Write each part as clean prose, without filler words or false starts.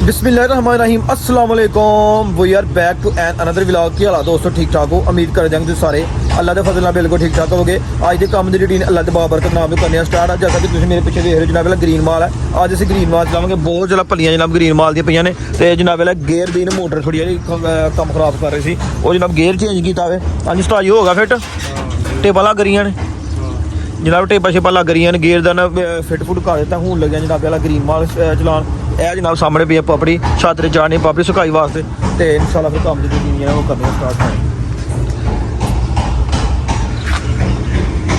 बिस्मिल्लाहिर्रहमानिर्रहीम अस्सलाम वालेकुम। We are back to an another vlog. की हालात दोस्तों ठीक ठाक हो, उम्मीद कर देंगे तुम सारे अल्लाह के फजल नाल बिल्कुल ठीक ठाक होगे। आज के काम की रूटीन अल्लाह के बाबरकत नाम तो करने स्टार्ट। जैसा कि तुम मेरे पीछे देख रहे हो जनाब ग्रीन माल है। आज अस ग्रीन माल चलावे, बहुत ज़्यादा भलियाँ जनाब ग्रीन माल दी पईयां ने। तो जनाब गेयर दी मोटर थोड़ी जी कम खराब कर रही थी, वो जनाब गेयर चेंज किया है। हाँ जी स्टार्ट होगा फिट, टेबल लग रही ने जनाब, टेबा शेबा लग रही ने, गेयर का ना फिट फुट कर दिता। हूँ लगे जनाब वाला ग्रीन माल चलान। यह जनाब सामने भी पापड़ी छात्र चाड़नी पापड़ी सुकाई वास्ते। तो इंशाल्लाह फिर काम जी वो करने स्टार्ट है।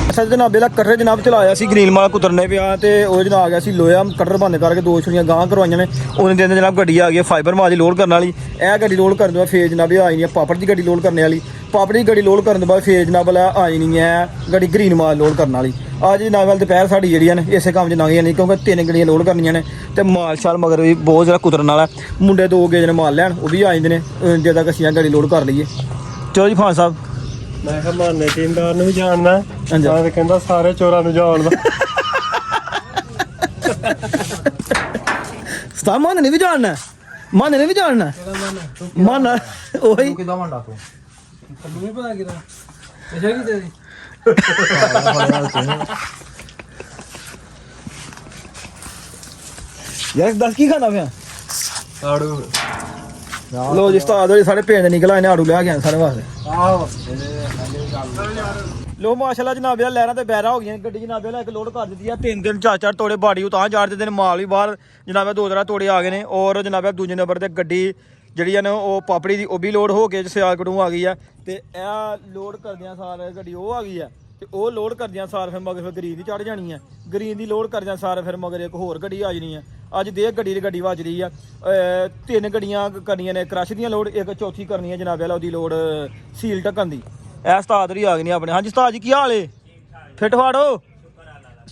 अच्छा जनाब वाला कटर जनाब चलाया सी ग्रीन माल कुतरने पे तो वो जनाब आ गया सी लोया कटर बंद करके दो छुड़ियाँ गांह करवाइया ने। उन्हें दिन जनाब गड्डी आ गई फाइबर माल की लोड करने वाली। यह गड्डी लोड करने बाद फिर जनाब आई नहीं है पापड़ की गड्डी लोड करने वाली। पापड़ की गड्डी लोड करने बाद फिर जनाब आई नहीं है गड्डी ग्रीन माल लोड करने वाली। अज जनाब वाल दोपहर साड़ी जी ने इस काम च लंघ जानी, क्योंकि 3 गड्डियाँ लोड करनियां ने। तो माल शाल मगर भी बहुत ज़्यादा कुतरन वाला। मुंडे 2 गेज ने माल लैन, वो भी आ जाते हैं जद तक असीं गड्डी लोड कर लीए। चलो जी खान साहब, मैं कहा माने टीमदार भी जानना कहता सारे चोरां नूं जानदा। उस्ताद माने ने भी जानना, माने ने भी जानना माना वही यार 10 की खाना पे आड़ू लो जी उस्ताद सारे पेंड निकल आए ने, आड़ू लिया गया सारे वास्ते। लो माशाल्लाह जनाब लहरां ते बैरा हो गई गड्डी जनाब एक लोड कर दी है। 3 दिन 4 तोड़े बाड़ी उतां चाड़ देते हैं, माल भी बाहर जनाब 2 तोड़े आ गए हैं। और जनाब दूजे नंबर पर गड्डी जी है ना वो पापड़ी की भी लोड हो के सियालकोटों आ गई है। तो यह लोड करदियां सार गड्डी वो आ गई है। तो वो लोड करदियां सार फिर मगर फिर ग्रीन की चढ़ जानी है। ग्रीन की लोड करदियां सार फिर मगर एक होर गड्डी आ जानी है। अज दे गड्डी दी गड्डी वज रही है। 3 गड्डियां करनियां ने क्रश दियां लोड, एक चौथी करनी है जनाब वाला ओहदी लोड सील ढक्कन दी। ए उस्ताद ही आ गई अपने। हाँ जी उस्ताद जी की हाल है? फिट फाड़ो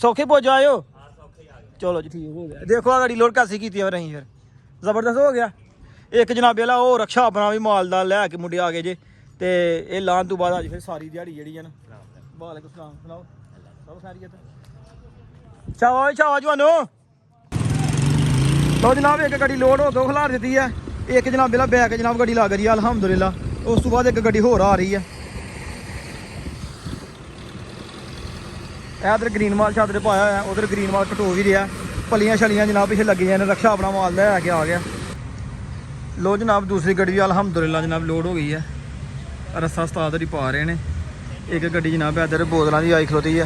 सौखे पुज आयो। चलो जी ठीक हो गया। देखो आ गड्डी लोड कैसी की फिर अं फिर जबरदस्त हो गया। एक जनाबे वाला वो रक्षा अपना भी माल दा लैके मुंडे आ गए जे। तो ये लाने तो बाद अज फिर सारी दिहाड़ी जी है ना। वालेकुम सलाम, सुनाओ सब खैरियत? चाहो चाहो जवानो। तो जनाब एक गड्डी लोड हो 2 खलार दी है। एक जनाब वाला बैक जनाब गड्डी लग रही है अलहमदुलिल्लाह। उस तो बाद एक गड्डी होर आ रही है। इधर ग्रीन माल चादर पाया है, उधर ग्रीन माल कटो भी रहा। पलियाँ शलियाँ जनाब पिछले लगी हैं, रक्षा अपना माल लैके आ गया। लो जनाब दूसरी गड्डी भी अलहमदुलिल्लाह जनाब लोड हो गई है। रस्सा उस्ताद ही पा रहे हैं। एक गड्डी जनाब इधर बोतलों की आई खलोती है।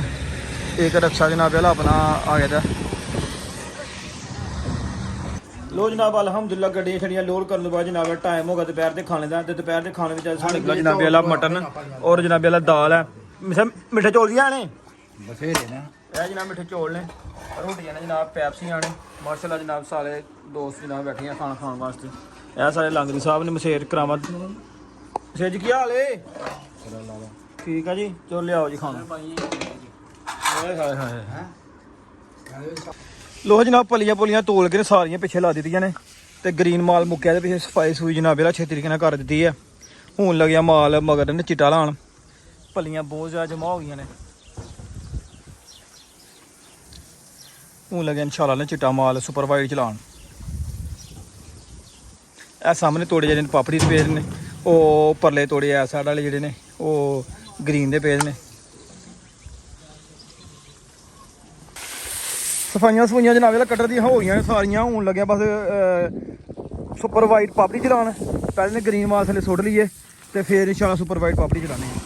एक रक्षा जनाब वाला अपना आ गया था। लो जनाब अलहमदुलिल्लाह गड्डियां छड़ियां लोड करने बाद जनाब टाइम होगा दोपहर के खाने का। तो दोपहर के खाने में साढ़े जनाब वाला मटन और जनाब वाला दाल है। मिठे चौल भी आने बथेरे ने, यह जनाब मिठे चौल ने, रोटियां ने जनाब पैप्सियां ने। माशाल्लाह जनाब सारे दोस्त जनाब बैठे हैं खाना खाने वास्ते। यह सारे लांगरी साहब ने मशेर करामत। मशेर जी की हाल है? ठीक है जी, चलो ले आओ जी खाना। लो जनाब पलियां पुलियां तोल के सारियां पिछे ला दी ने। तो ग्रीन माल मुक्या पिछे सफाई सूई जनाब वाला अच्छे तरीके कर दी है। हूँ लग्या माल मगर ने चिट्टा लान, पलियां बहुत ज़्यादा जमा हो गई ने। हूँ लगे इंशाल्लाह ने चिट्टा माल सुपर वाइट चलान। ए सामने तोड़े जे पापड़ी दे पेज ने, वो परले तोड़े ए साइड वाले जेडे ने वो ग्रीन दे पेज ने। सफाइयां सफाइयां जनाब वाला कटर दी हो गई ने सारियां। हूँ लगे बस सुपर वाइट पापड़ी चलान। पहले ने ग्रीन माल थले सुट लीए तो फिर इंशाल्लाह सुपर वाइट पापड़ी चलाने।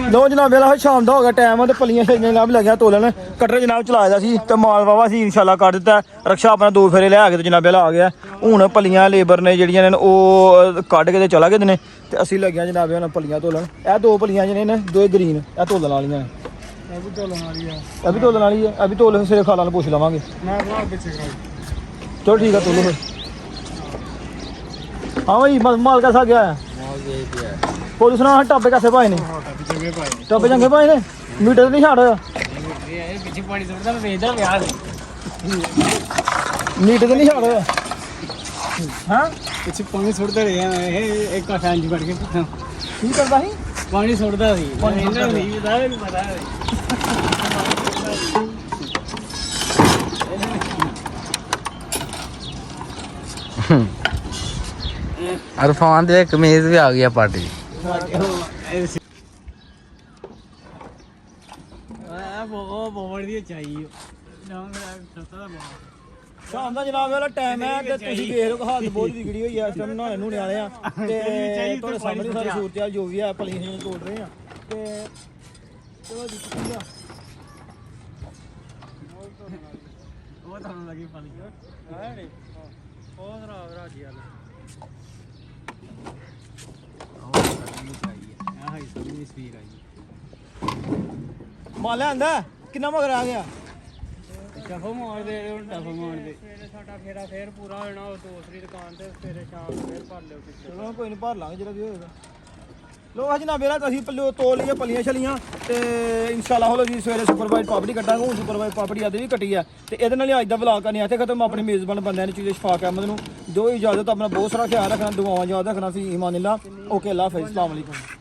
लो जनाब वेला शाम का हो गया टाइम। तो पलियां शलियां जनाब लग्या तोलन। ਕਟਰ ਜਨਾਬ ਚਲਾਇਆ ਸੀ ਤੇ ਮਾਲ ਵਾਵਾ ਸੀ ਇਨਸ਼ਾਅੱਲਾ ਕਰ ਦਿੱਤਾ। ਰਕਸ਼ਾ ਆਪਣਾ 2 ਫੇਰੇ ਲਿਆ ਕੇ ਤੇ ਜਨਾਬ ਆ ਗਿਆ। ਹੁਣ ਪੱਲੀਆਂ ਲੇਬਰ ਨੇ ਜਿਹੜੀਆਂ ਨੇ ਉਹ ਕੱਢ ਕੇ ਤੇ ਚਲਾ ਗਏ ਨੇ ਤੇ ਅਸੀਂ ਲੱਗਿਆ ਜਨਾਬ ਹੁਣ ਪੱਲੀਆਂ ਧੋਲਣ। ਇਹ 2 ਪੱਲੀਆਂ ਜਿਹੜੇ ਨੇ 2 ਗ੍ਰੀਨ ਇਹ ਧੋਲਣ ਵਾਲੀਆਂ ਨੇ। ਇਹ ਵੀ ਢੋਲਣ ਵਾਲੀ ਆ, ਇਹ ਵੀ ਧੋਲਣ ਵਾਲੀ ਹੈ। ਇਹ ਵੀ ਧੋਲ ਸਿਰੇ ਖਾਲਾਂ ਨੂੰ ਪੁੱਛ ਲਵਾਂਗੇ। ਮੈਂ ਬਾਹਰ ਪਿੱਛੇ ਕਰਾਈ। ਚਲੋ ਠੀਕ ਆ ਤੋਲੋ ਫਿਰ। ਹਾਂ ਭਾਈ ਮਾਲ कैसा गया है? ਹੋਰ ਸੁਣਾ ਟੱਬੇ कैसे ਪਾਏ ਨੇ? ਚੰਗੇ ਭਾਈ ਟੱਬੇ ਚੰਗੇ ਪਾਏ ਨੇ ਮੀਟਰ ਤੇ ਨਹੀਂ ਛੱਡ ਹੋਇਆ ਪਿੱਛੇ ਪਾਣੀ ਸੁੱਟਦਾ ਮੈਂ ਵੇਚਦਾ ਵਿਆਹ ਦੇ ਮੀਟਰ ਤੇ ਨਹੀਂ ਛੱਡ ਹੋਇਆ ਹਾਂ ਪਿੱਛੇ ਪਾਣੀ ਸੁੱਟਦਾ ਰਿਹਾ ਇਹ ਇੱਕ ਕਾਠਾ ਇੰਜ ਕਰਕੇ ਪੁੱਛਾਂ ਕੀ ਕਰਦਾ ਸੀ ਪਾਣੀ ਸੁੱਟਦਾ ਸੀ ਪਾਣੀ ਸੁੱਟਦਾ ਸੀ। ਨਹੀਂ ਪਤਾ ਨਹੀਂ ਪਤਾ अरफान दे कमीज भी आ गया पार्टी ਉਹ ਬੋਵਰ ਦੀ ਚਾਹੀਏ ਨਾ ਮੇਰਾ ਸਸਤਾ ਦਾ ਬੋਵਰ ਸ਼ਾਮ ਦਾ ਜਨਾਬ ਵਾਲਾ ਟਾਈਮ ਹੈ ਤੇ ਤੁਸੀਂ ਦੇਖ ਲਓ ਹੱਥ ਬਹੁਤ ਵਿਗੜੀ ਹੋਈ ਹੈ ਇਸ ਟਾਈਮ ਨਹਾਣੇ ਨੂੰ ਵਾਲੇ ਆ ਤੇ ਤੁਹਾਡੇ ਸਾਹਮਣੇ ਸਾਰੀ ਸੂਰਤ ਹਾਲ ਜੋ ਵੀ ਹੈ ਪਲੀਆਂ ਤੋੜ ਰਹੇ ਆ ਤੇ ਚਲੋ ਜੀ ਠੀਕ ਆ ਉਹ ਤਾਂ ਲੱਗੀ ਪਾਣੀ ਹੈ ਨਹੀਂ ਉਹ ਰਾਜੀ ਵਾਲਾ ਆਹ ਹੀ ਸਭ ਸਪੀਡ ਆਈ ਮਾਲ ਆਂਦਾ ਕਿੰਨਾ ਮਗਰ ਆ ਗਿਆ ਟਫਾ ਮਾਰਦੇ ਹੁਣ ਟਫਾ ਮਾਰਦੇ ਸਵੇਰੇ ਸਾਡਾ ਫੇਰਾ ਫੇਰ ਪੂਰਾ ਹੋਣਾ ਉਹ ਦੂਸਰੀ ਦੁਕਾਨ ਤੇ ਸਵੇਰੇ ਸ਼ਾਮ ਨੂੰ ਫੇਰ ਭਰ ਲਿਓ ਪਿੱਛੇ ਚਲੋ ਕੋਈ ਨਹੀਂ ਭਰ ਲਾਂਗੇ ਜਿਹੜਾ ਵੀ ਹੋਏਗਾ ਲੋ ਅੱਜ ਨਾ ਮੇਰਾ ਅਸੀਂ ਪੱਲਿਓ ਤੋਲ ਲਈਏ ਪੱਲੀਆਂ ਛਲੀਆਂ ਤੇ ਇਨਸ਼ਾਅੱਲਾ ਹੋਲੋ ਜੀ ਸਵੇਰੇ ਸੁਪਰਵਾਈਟ ਪਾਪੜੀ ਕੱਟਾਂਗੇ। ਹੁਣ ਸੁਪਰਵਾਈਟ ਪਾਪੜੀ ਅੱਜ ਵੀ ਕੱਟੀ ਆ ਤੇ ਇਹਦੇ ਨਾਲ ਹੀ ਅੱਜ ਦਾ ਵਲੌਗ ਕਰਨੀ ਇੱਥੇ ਖਤਮ। ਆਪਣੇ ਮੇਜ਼ਬਾਨ ਬੰਦਿਆਂ ਨੇ ਚੀਜ਼ ਸ਼ਫਾਕ ਅਹਿਮਦ ਨੂੰ ਦਿਓ ਇਜਾਜ਼ਤ। ਆਪਣਾ ਬਹੁਤ ਸਾਰਾ ਖਿਆਲ ਰੱਖਣਾ, ਦੁਆਵਾਂ ਯਾਦ ਰੱਖਣਾ। ਸੀ ਇਮਾਨਿल्लाह ਓਕੇ, ਅੱਲਾਹ ਹਾਫਿਜ਼, अस्सलाम वालेकुम।